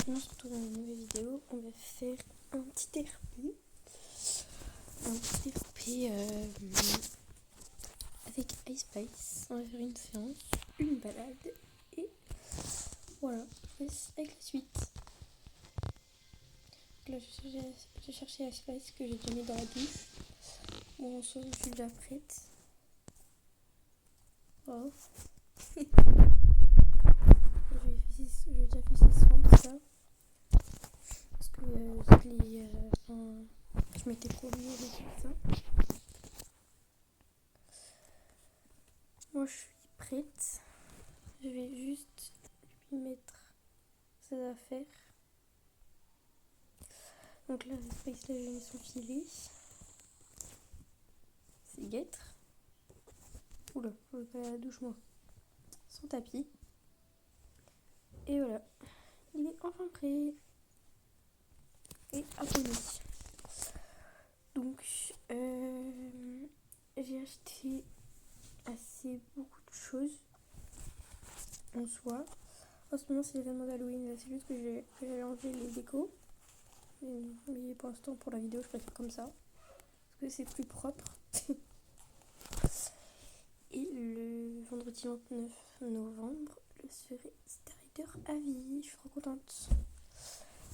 On se retrouve dans une nouvelle vidéo. On va faire un petit RP. Avec Ice Spice. On va faire une séance, une balade. Et voilà, je laisse avec la suite. Là, j'ai cherché Ice Spice que j'ai déjà mis dans la douche. Bon, en soi, je suis déjà prête. Oh. J'ai déjà fait ses soins, tout ça. Parce que je m'étais promis avec tout ça. Moi, je suis prête. Je vais juste lui mettre ses affaires. Donc là, Space, là, j'ai mis son filet. Ses guêtres. Oula, je vais pas aller à la douche, moi. Son tapis. Et voilà. Il est enfin prêt. Et abonné. Donc, j'ai acheté beaucoup de choses en soi. En ce moment, c'est l'événement d'Halloween. Là, c'est juste que j'ai enlevé les décos. Mais pour l'instant, pour la vidéo, je préfère comme ça. Parce que c'est plus propre. Et le vendredi 29 novembre, je serai Star Rider à vie. Je suis trop contente.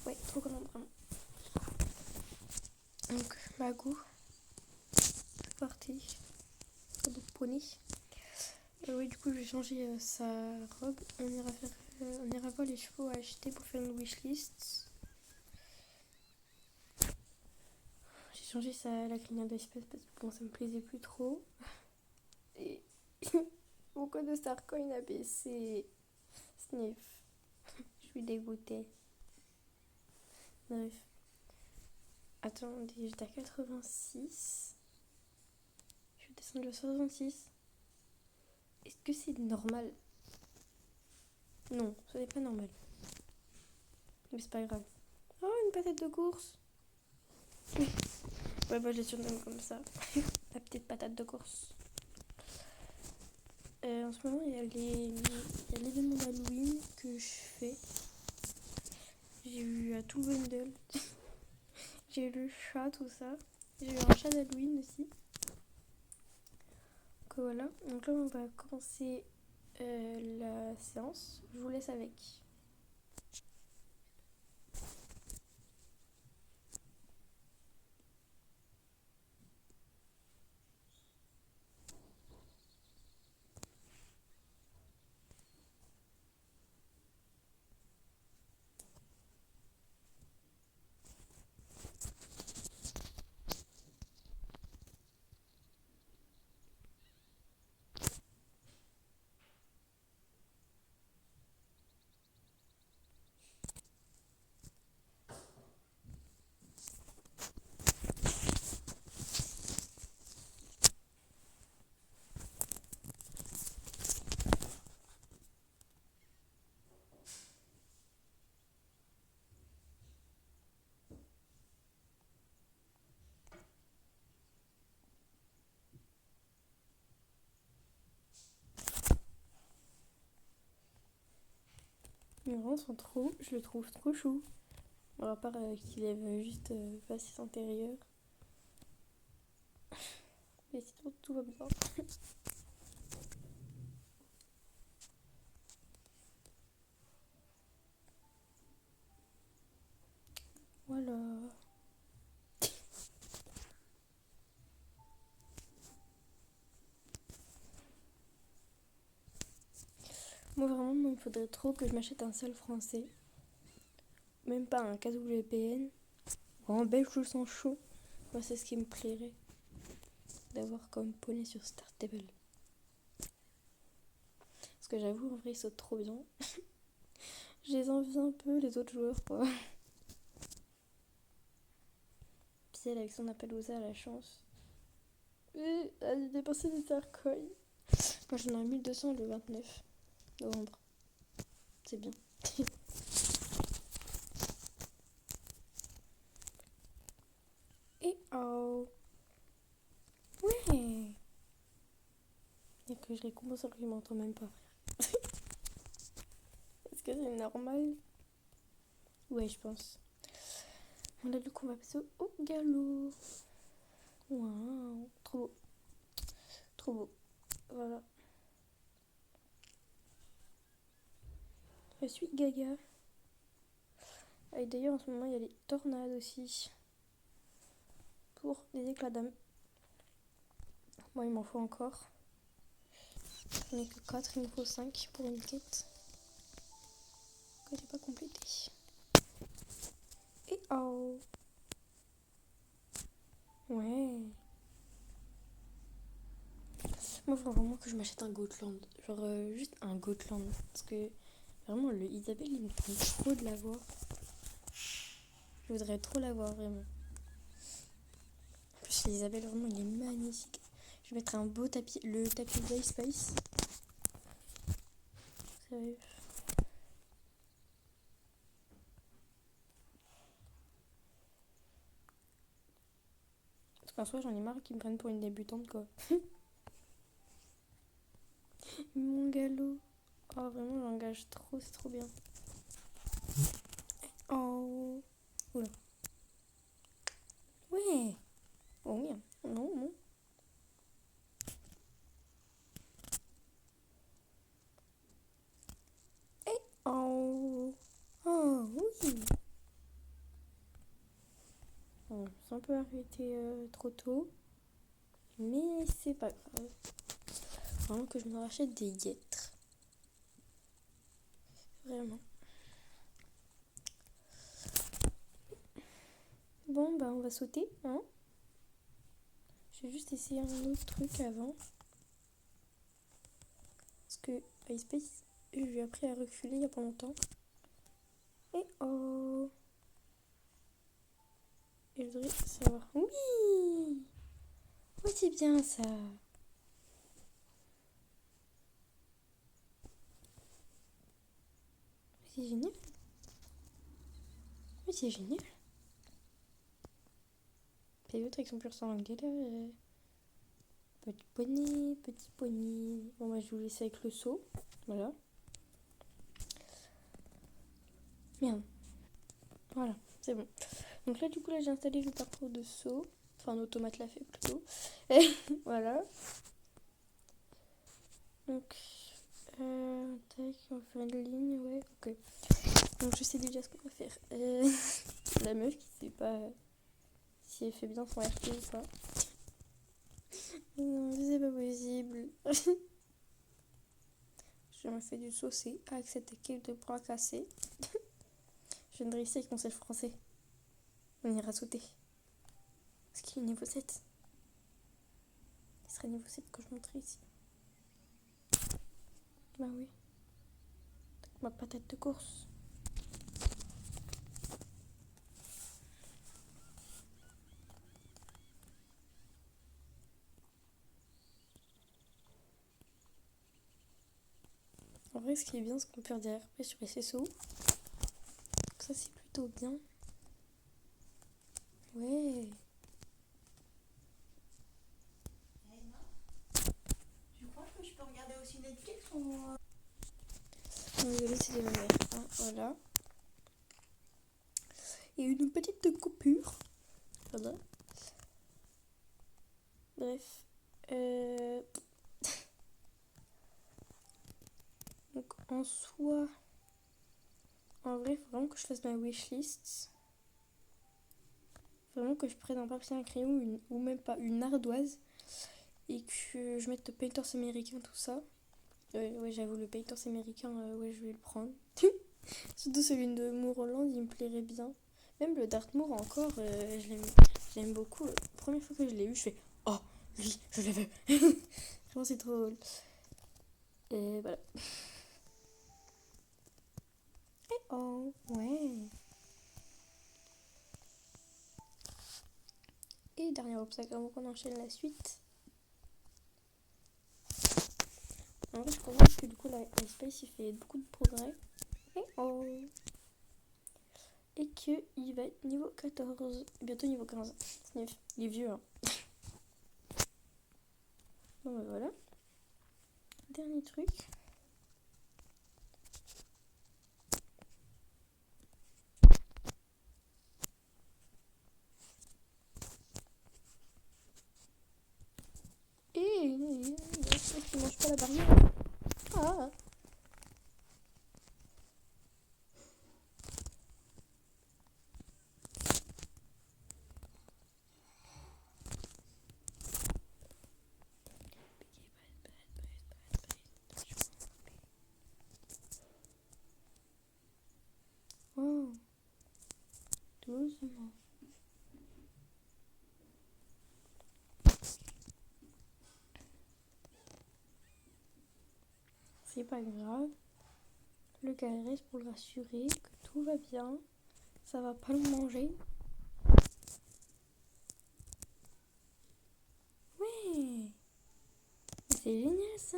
Ouais, trop contente vraiment. Donc, Magou, c'est parti. Donc, poney. Oui, du coup, je vais changer sa robe. On ira voir les chevaux à acheter pour faire une wishlist. J'ai changé la crinière d'espèce parce que bon, ça me plaisait plus trop. Et mon code de Starcoin a baissé. Sniff. Je suis dégoûtée. Bref. Attendez, j'étais à 86. Je suis descendue à 66. Est-ce que c'est normal? Non, ce n'est pas normal. Mais c'est pas grave. Oh, une patate de course. Ouais, bah je les surnomme comme ça. La petite patate de course. En ce moment, il y a l'événement d'Halloween que je fais. J'ai eu tout le bundle. J'ai eu le chat, tout ça. J'ai eu un chat d'Halloween aussi. Donc voilà. Donc là, on va commencer la séance. Je vous laisse avec. Mes rangs sont trop, je le trouve trop chou. Bon, à part qu'il lève juste face antérieure. Mais sinon, tout va bien. Voilà. Moi, vraiment, il me faudrait trop que je m'achète un seul français. Même pas un KWPN. En belge, je le sens chaud. Moi, c'est ce qui me plairait d'avoir comme poney sur Startable. Parce que j'avoue, en vrai, ils sautent trop bien. Je les envie un peu, les autres joueurs, quoi. Puis elle, avec son Appaloosa, a la chance. Elle a dépensé des Starcoins. Moi, j'en ai 1200 le 29 novembre. C'est bien. Et oh. Ouais. Et que je récompense alors qu'il m'entend même pas. Est-ce que c'est normal? Ouais, je pense. Là, du coup, on va passer au galop. Waouh, trop beau. Trop beau. Voilà. Je suis Gaga. Et d'ailleurs, en ce moment, il y a les tornades aussi. Pour des éclats d'âme. Moi, il m'en faut encore. J'en ai que 4, il me faut 5 pour une quête que j'ai pas complétée. Et oh! Ouais! Moi, il faut vraiment que je m'achète un Gotland. Genre, juste un Gotland. Parce que vraiment, le Isabelle, il me tente trop de l'avoir. Je voudrais trop l'avoir, vraiment. En plus, l'Isabelle, vraiment, il est magnifique. Je vais mettre un beau tapis, le tapis d'Ice Spice. Sérieux. Parce qu'en soi, j'en ai marre qu'ils me prennent pour une débutante, quoi. Mon galop. Oh, vraiment, j'engage trop, c'est trop bien. Oh. Oula. Ouais. Oh, oui. Non, non. Oh. Oh, oui. Bon, c'est un peu arrêté trop tôt. Mais c'est pas grave. Vraiment que je me rachète des guêtres. Vraiment. Bon, bah, on va sauter, hein. Je vais juste essayer un autre truc avant. Parce que Ice Space, je lui ai appris à reculer il y a pas longtemps. Et oh. Et je devrais savoir. Oui. Oui, c'est bien ça. C'est génial. Oui, c'est génial. Les autres, ils sont plus en galère. Petit poney, petit poney. Bon, bah, je vous laisse avec le seau. Voilà. Merde. Voilà, c'est bon. Donc là, du coup, là, j'ai installé le parcours de saut. Enfin, un automate l'a fait plutôt. Voilà. Donc, tac, on va faire une ligne, ouais, ok. Donc, je sais déjà ce qu'on va faire. La meuf qui sait pas si elle fait bien son RP ou pas. Non, c'est pas possible. Je me fais du saut, c'est avec cette équipe de bras cassés. Je viens de réussir avec mon self français. On ira sauter. Parce qu'il est niveau 7. Il serait niveau 7 quand je monterai ici. Bah oui. Ma patate de course. En vrai, ce qui est bien, c'est qu'on peut faire des RP sur les CSO. Donc ça, c'est plutôt bien. Ouais. Tu crois que je peux regarder aussi Netflix ou... Non, désolée, c'est de ma mère. Hein, voilà. Et une petite coupure. Voilà. Bref. Donc, en soi... En vrai, il faut vraiment que je fasse ma wishlist. Vraiment que je prenne un papier, un crayon ou même pas une ardoise. Et que je mette le Painters américain, tout ça. Ouais, j'avoue, le Painters américain, ouais, je vais le prendre. Surtout celui de Moorland, il me plairait bien. Même le Dartmoor encore, je l'aime beaucoup. La première fois que je l'ai eu, je fais oh, lui, je le veux. Vraiment, c'est trop drôle. Et voilà. Et oh, ouais. Et dernier obstacle avant qu'on enchaîne la suite. En vrai, je comprends que du coup, la Space, il fait beaucoup de progrès. Et oh. Et qu'il va être niveau 14. Bientôt niveau 15. Il est vieux, hein. Bon, bah voilà. Dernier truc. pas la barrière. Ah. Oh. Doucement. C'est pas grave. Le gars reste pour le rassurer que tout va bien. Ça va pas le manger. Ouais. C'est génial ça.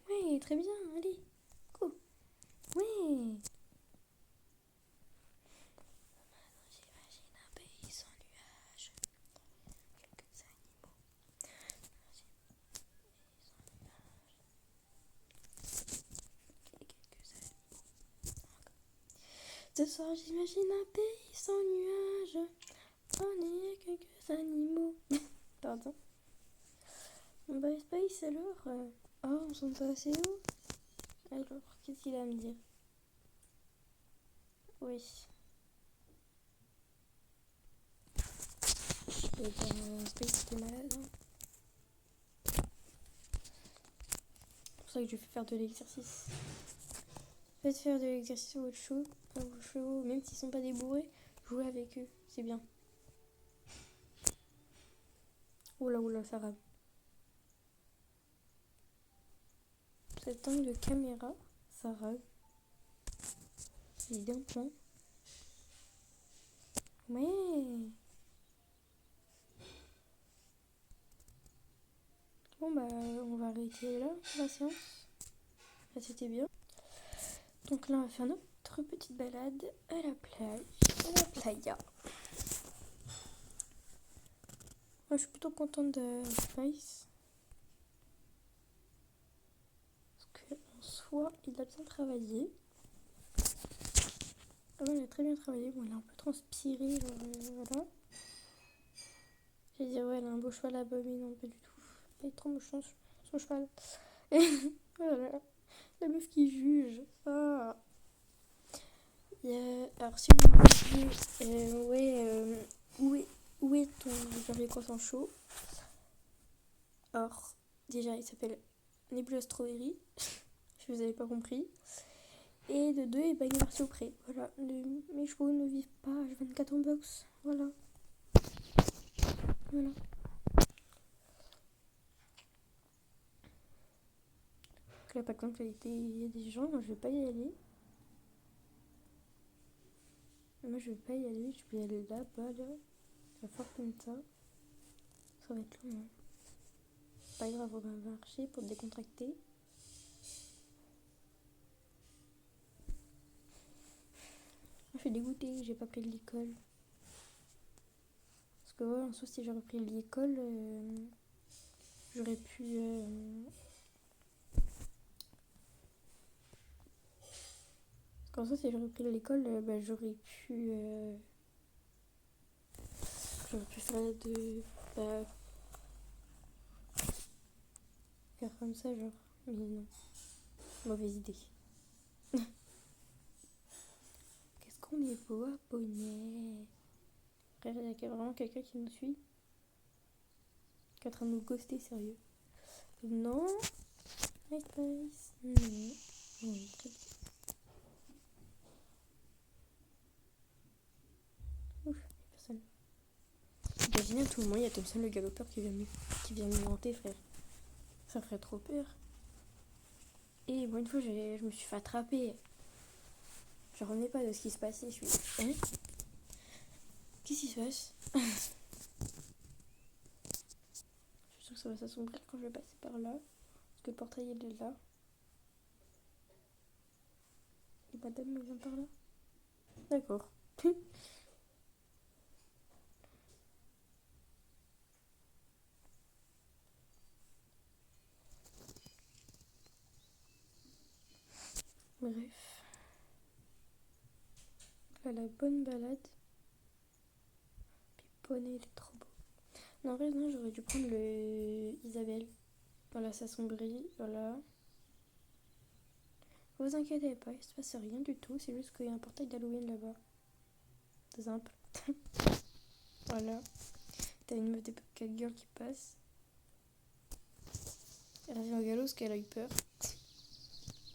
Ouais, très bien. Allez. Go. Ouais. J'imagine un pays sans nuages. Quelques animaux. Ce soir, j'imagine un pays sans nuages. On est quelques animaux. Pardon. Bon bah, Space alors. Oh, on s'en pas assez haut. Alors, qu'est-ce qu'il a à me dire? Oui. Et ben, Space était malade. Hein. C'est pour ça que je vais faire de l'exercice. Faites faire de l'exercice à vos chevaux, même s'ils sont pas débourrés, jouez avec eux, c'est bien. Oula, ça rame. Cette angle de caméra, ça rame. C'est d'un plan. Ouais. Bon bah, on va arrêter là la séance. Ça c'était bien. Donc là, on va faire notre petite balade à la plage, à la playa. Moi, je suis plutôt contente de Spice. Parce qu'en soi, il a bien travaillé. Ah ouais, il a très bien travaillé. Bon, il a un peu transpiré, voilà. J'ai dit, ouais, il a un beau cheval là-bas, mais non, pas du tout. Il est trop moche, son cheval. Voilà. La meuf qui juge. Ah. Alors, si vous me disiez, où est ton Jerry Croissant Chaud? Alors, déjà, il s'appelle Nebula Strawberry. Si vous n'avez pas compris. Et de deux, et ben, il est parti au pré. Voilà. Mes chevaux ne vivent pas H24 en box. Voilà. Voilà. Donc là, par contre, il y a des gens, moi, je vais pas y aller. Moi, je vais pas y aller. Je vais y aller là-bas, là. La Fortnita. Ça va être long, hein. Pas grave, on va marcher pour décontracter. Moi, je suis dégoûtée, j'ai pas pris de l'école. Parce que, ouais, en soi, si j'aurais pris l'école, j'aurais pu. Parce qu'en soi, si j'aurais pris l'école, bah, j'aurais pu. J'aurais pu faire de. Bah, faire comme ça, genre. Mais non. Mauvaise idée. Qu'est-ce qu'on est beau à Poney. Frère, il y a vraiment quelqu'un qui nous suit. Qui est en train de nous ghoster, sérieux. Non. Nice, nice. Non. Oui, très bien. Ouf, personne. Imaginez à tout moment, il y a Thompson le galopeur qui vient me monter, frère. Ça ferait trop peur. Et bon, une fois, je me suis fait attraper. Je revenais pas de ce qui se passait. Je suis. Hein? Qu'est-ce qui se passe? Je suis sûre que ça va s'assombrir quand je vais passer par là. Parce que le portail il est là. Et madame elle vient par là. D'accord. Bref. Là, la bonne balade. Puis poney, il est trop beau. Non, en vrai, non, j'aurais dû prendre le Isabelle. Voilà, ça sombrit. Voilà. Vous inquiétez pas, il se passe rien du tout. C'est juste qu'il y a un portail d'Halloween là-bas. Simple. Voilà. T'as une meuf des Cat Girl qui passe. Elle revient au galop parce qu'elle a eu peur.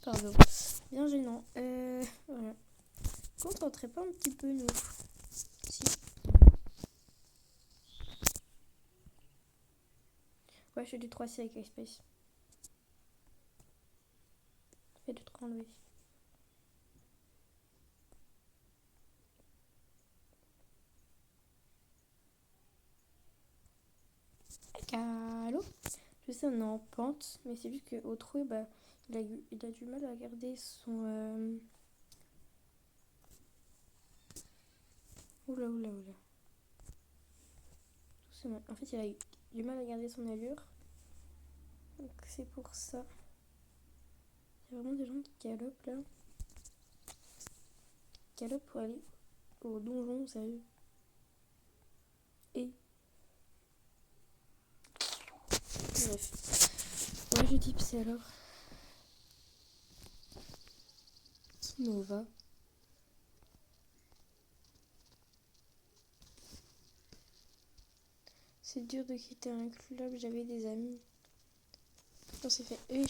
Pardon. Bien gênant. Voilà. Qu'on tenterait pas un petit peu, nous? Si. Ouais, je fais du 3C avec Space. Et du 3 enlevé. Allô? Je sais, on est en pente, mais c'est juste qu'au trou, bah, il a du mal à garder son. Oula, oula, oula. Doucement. En fait, il a eu du mal à garder son allure. Donc, c'est pour ça. Il y a vraiment des gens qui galopent là. Qui galopent pour aller au donjon, sérieux. Et. Bref. Ouais, je type c'est alors. Nova. C'est dur de quitter un club, j'avais des amis. On s'est fait et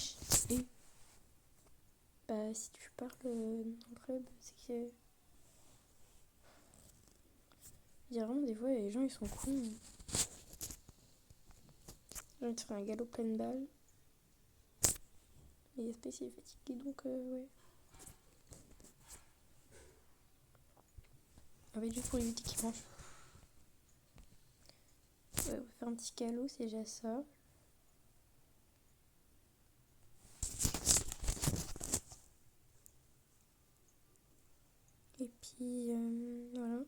bah si tu parles dans le club, c'est que il y a vraiment des fois les gens ils sont cons. J'ai envie de faire un galop plein de balles. Et Space il est fatigué donc ouais. En fait juste pour éviter qu'il mange. Ouais, on va faire un petit galop, c'est déjà ça. Et puis voilà.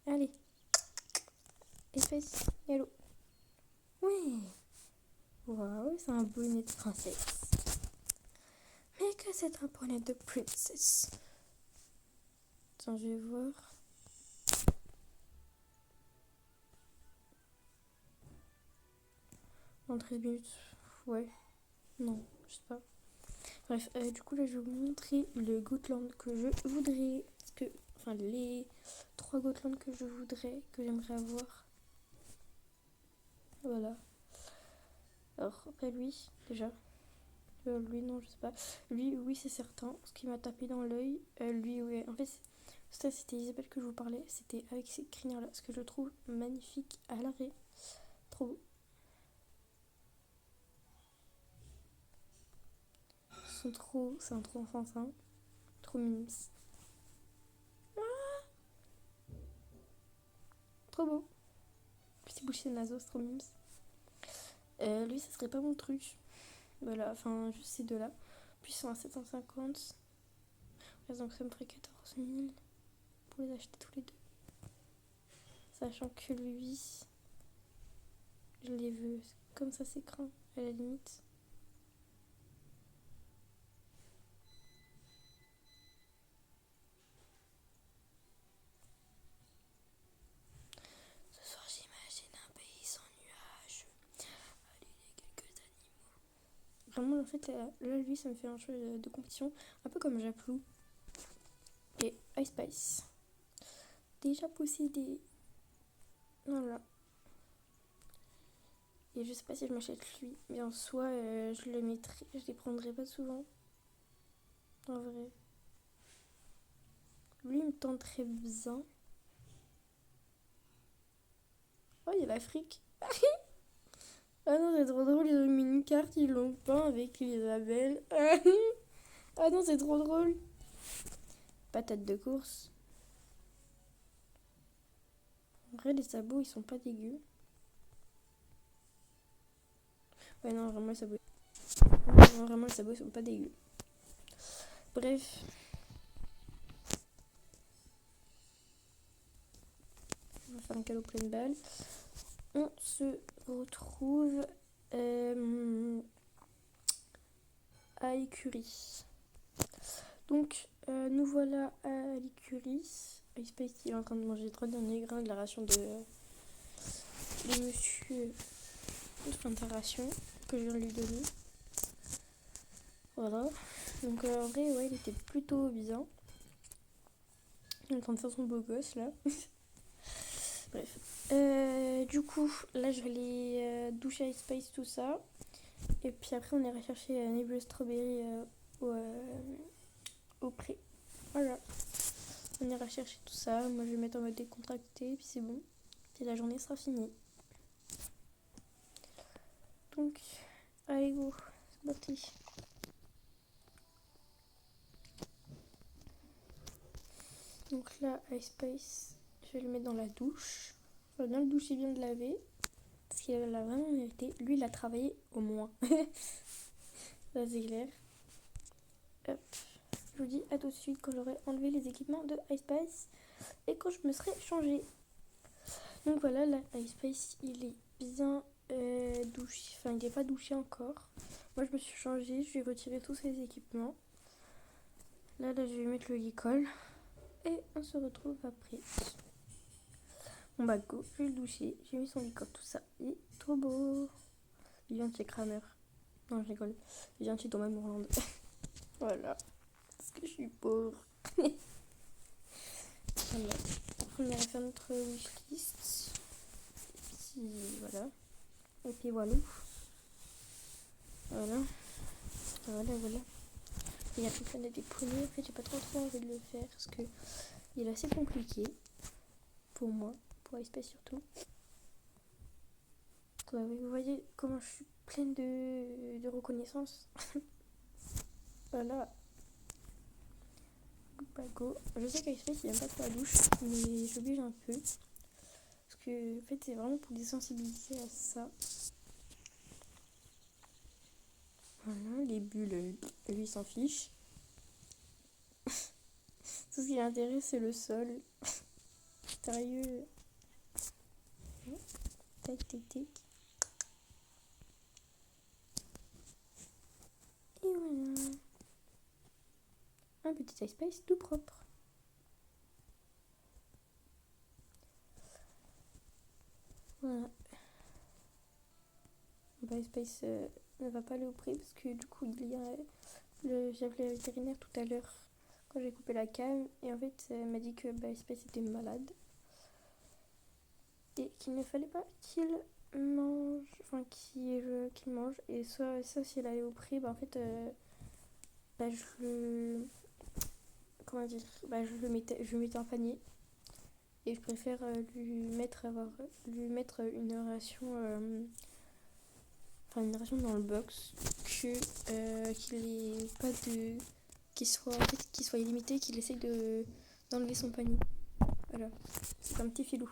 Allez. Espèce, galop. Ouais. Waouh, c'est un bonnet de princesse. Mais que c'est un bonnet de princesse. Attends, je vais voir. En 13 minutes. Ouais. Non, je sais pas. Bref, du coup là je vais vous montrer le Gotland que je voudrais. Enfin les 3 Gotland que je voudrais, que j'aimerais avoir. Voilà. Alors après lui, déjà. Lui non, je sais pas. Lui oui c'est certain. Ce qui m'a tapé dans l'œil. Lui ouais. En fait ça c'était Isabelle que je vous parlais. C'était avec ces crinières là. Ce que je trouve magnifique à l'arrêt. Trop beau. C'est un trop enfantin. Trop mimes. Trop beau. Petit boucher de naso, c'est trop mimes. Lui, ça serait pas mon truc. Voilà, enfin, juste ces deux-là. Puis ils sont à 750. Donc ça me ferait 14 000 pour les acheter tous les deux. Sachant que lui, je les veux comme ça, c'est craint, à la limite. Ce soir, j'imagine un pays sans nuages. Allez, quelques animaux. Vraiment, en fait, là, lui, ça me fait un jeu de compétition, un peu comme Japlou et Ice Spice. Déjà possédé. Voilà. Et je sais pas si je m'achète lui, mais en soi, je le mettrai, je les prendrai pas souvent. En vrai. Lui, il me tente très bien. Oh, il y a l'Afrique. Ah non, c'est trop drôle, ils ont mis une carte, ils l'ont peint avec Isabelle. Ah non, c'est trop drôle. Patate de course. En vrai, les sabots, ils sont pas dégueux. Ouais, non, vraiment, les sabots. Non, vraiment, les sabots, ils sont pas dégueux. Bref. faire un cadeau plein de balles. On se retrouve à l'écurie. Donc nous voilà à l'écurie. Icepace il est en train de manger 3 derniers grains de la ration de monsieur de sa ration que je viens de lui donner. Voilà. Donc en vrai ouais il était plutôt bien. Il est en train de faire son beau gosse là. Bref. Du coup là je vais aller doucher Icepace tout ça. Et puis après on ira chercher Nebulous Strawberry au pré. Voilà. On ira chercher tout ça. Moi je vais mettre en mode décontracté. Puis c'est bon. Puis la journée sera finie. Donc, allez go. C'est parti. Donc là, Icepace, je vais le mettre dans la douche. Je vais bien le doucher, bien le laver. Parce qu'il a vraiment mérité. Lui, il a travaillé au moins. Ça, c'est clair. Hop. Je vous dis à tout de suite quand j'aurai enlevé les équipements de Icepace et quand je me serai changée. Donc voilà, là, Icepace, il est bien douché. Enfin, il n'est pas douché encore. Moi, je me suis changée, je vais retirer tous ses équipements. Là, je vais mettre le licol. Et on se retrouve après. Bon bah go, je vais le doucher. J'ai mis son licol, tout ça. Il est trop beau. Il vient de chez Kramer. Non, je rigole. Il vient de chez Thomas Moorland. Voilà. Parce que je suis pauvre. Voilà. On ira faire notre wishlist. Et puis voilà. Et puis voilà. Voilà. Voilà. Il y a plus plein des poneys. En fait, j'ai pas trop envie de le faire parce que il est assez compliqué. Pour moi. Pour Icepace surtout. Vous voyez comment je suis pleine de reconnaissance. Voilà. Go. Je sais qu'Icepace il aime pas trop la douche, mais j'oblige un peu. Parce que en fait c'est vraiment pour désensibiliser à ça. Voilà, les bulles, lui il s'en fiche. Tout ce qui l'intéresse c'est le sol. Sérieux. Tac. Et voilà. Un petit Icepace tout propre. Voilà. Bah, Icepace ne va pas aller au pré parce que du coup j'ai appelé la vétérinaire tout à l'heure quand j'ai coupé la canne et en fait elle m'a dit que Icepace était malade et qu'il ne fallait pas qu'il mange, enfin qu'il mange et soit ça si elle allait au pré en fait je le comment dire je le mettais en panier et je préfère lui mettre une ration une ration dans le box que qu'il soit illimité, qu'il essaye d'enlever son panier. Voilà, c'est un petit filou.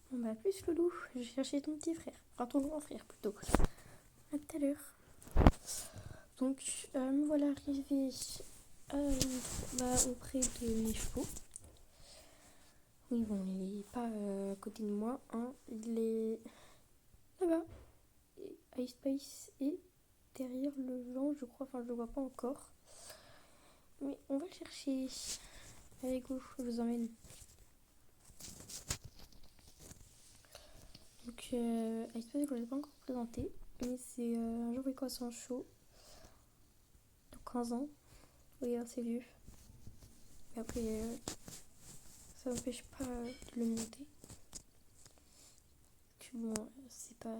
Bon bah plus Loulou, je vais chercher ton petit frère, enfin ton grand frère plutôt. À tout à l'heure. Donc me voilà arrivée auprès de mes chevaux. Oui bon, il est pas à côté de moi, hein. Il est là-bas. Icepace est derrière le vent, je crois, enfin je le vois pas encore. Mais on va chercher. Allez go, je vous emmène. Donc Icepace, je ne l'ai pas encore présenté, mais c'est un jour écossais chaud. De 15 ans. Oui, assez vieux. Mais après, ça m'empêche pas de le monter. Que bon, c'est pas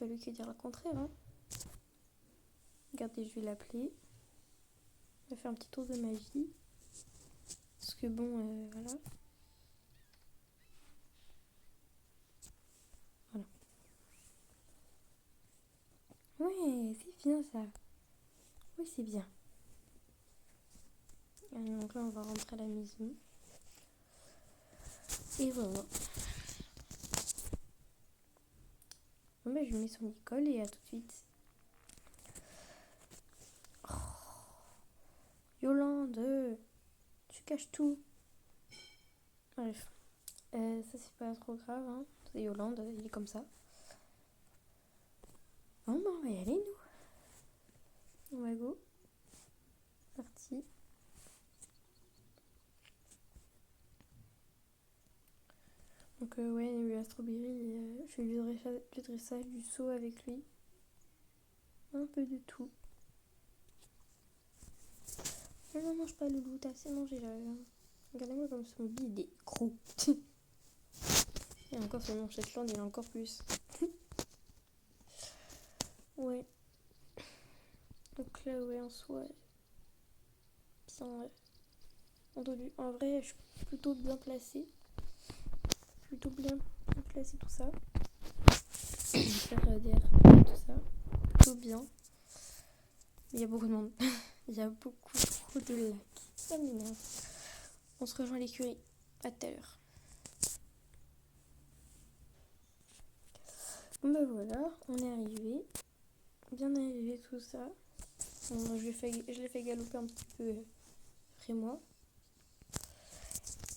lui qui va dire le contraire, hein. Regardez, je vais l'appeler. On va faire un petit tour de magie. Parce que bon, voilà. Ouais, c'est bien ça. Oui, c'est bien. Allez, donc là, on va rentrer à la maison. Et voilà. Bon, bah, je mets son école et à tout de suite. Oh. Yolande, tu caches tout. Bref. Ça c'est pas trop grave, hein. C'est Yolande, il est comme ça. Bon bah on va y aller nous. On va go. Parti. Donc ouais, il y a eu la strawberry, je fais du dressage, du saut avec lui. Un peu de tout. Non, mange pas Loulou, t'as assez mangé là. Regardez-moi comme son bide il est gros. Et encore sur mon Shetland, il est encore plus. Ouais. Donc là, ouais, en soi, bien entendu. En vrai, je suis plutôt bien placée. Plutôt bien placée tout ça. Je vais faire des RP, tout ça. Plutôt bien. Il y a beaucoup de monde. Il y a beaucoup trop de lacs. Ça m'énerve. On se rejoint à l'écurie. À tout à l'heure. Bon bah voilà, on est arrivé. Bien arrivé tout ça. Bon, je l'ai fait galoper un petit peu après moi.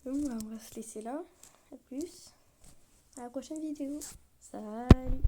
Bon bah on va se laisser là. A plus. À la prochaine vidéo. Salut.